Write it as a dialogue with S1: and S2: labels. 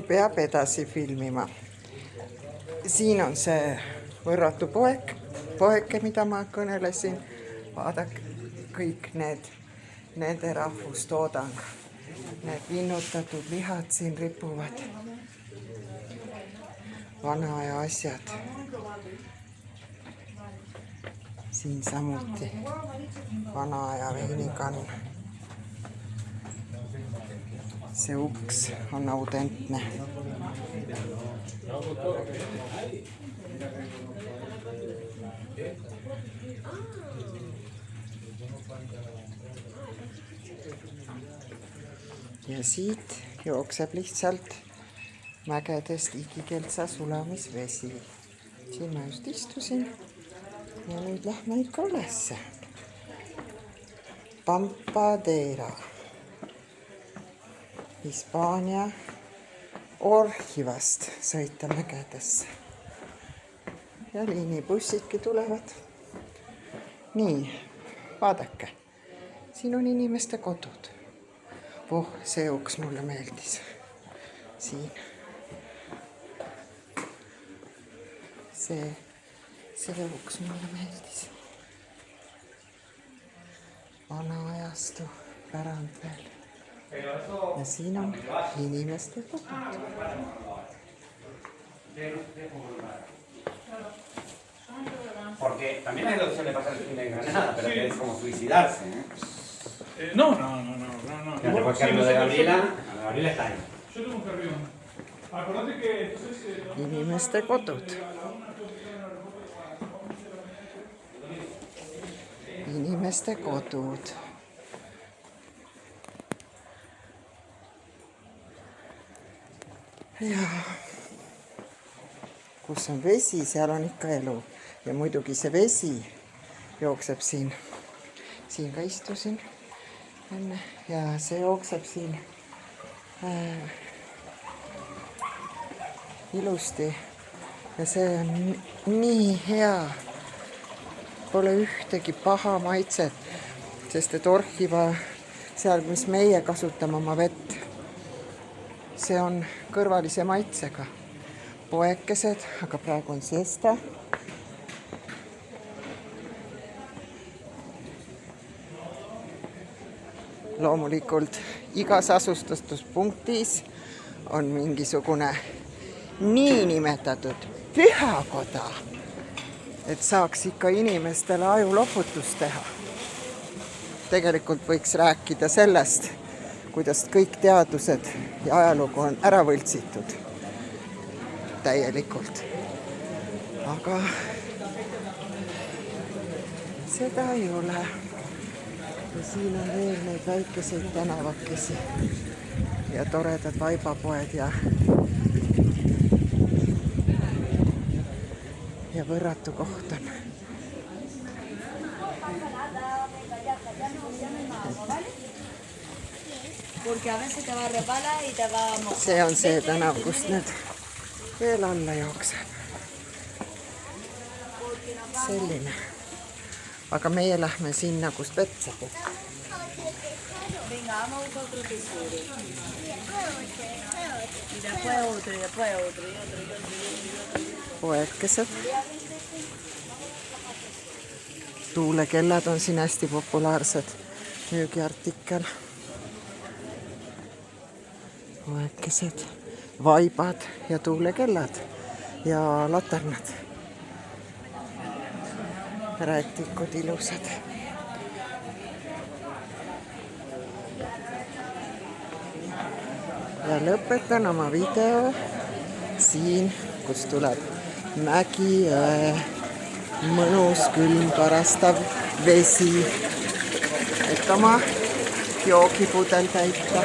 S1: peab edasi filmima. Siin on see võrratu poeke, mida ma kõnelesin. Vaadake, kõik nende rahvustoodang. Need linnutatud lihad siin ripuvad. Vana aja asjad. Siin samuti vana aja veinikann. See uks on autentne. Ja siit jookseb lihtsalt mägedest Igikeltsa sulamisvesi. Siin ma just istusin ja nüüd lähme ikka ülesse. Pampadera. Hispaania Orhivast sõita mägedesse. Ja liinibussidki tulevad. Nii, vaadake. Siin on inimeste kodud. See uks mulle meeldis. Siin. See uks mulle meeldis. Vana ajastu pärand veel. Ja siin on inimeste kodud.
S2: Porque también a ellos suele pasar el fin de Granada, pero que es como suicidarse, ¿eh?
S3: No.
S2: Fíjate, por ejemplo, de Gabriela está ahí.
S3: Yo tengo un carrión. Acordate que
S1: Inimeste kodud. Inimeste kodud. Ja kus on vesi, seal on ikka elu. Ja muidugi see vesi jookseb siin. Siin ka istusin enne. Ja see jookseb siin ilusti. Ja see on nii hea. Pole ühtegi paha maitset, sest et Orhiva, seal, mis meie kasutame oma vett, see on kõrvalise maitsega. Poekesed, aga praegu on siesta. Loomulikult igas asustuspunktis on mingisugune niinimetatud pühakoda, et saaks ikka inimestele ajuloputust teha. Tegelikult võiks rääkida sellest, kuidas kõik teadused ja ajalugu on ära võltsitud täielikult. Aga seda ei ole. Ja siin on veel neid väikeseid tänavakesi ja toredad vaibapoed ja võrratu koht on. See on see tänav, kust nüüd veel alla jookseb. Selline. Aga meie lähme sinna, kus vett saab. Poekesed. Tuulekellad on siin hästi populaarsed müügiartikkel. Poekesed, vaibad ja tuulekellad ja laternad. Räätikud ilusad. Ja lõpetan oma video siin, kus tuleb Mägijõe mõnus külm karastav vesi, et oma joogipudel täita.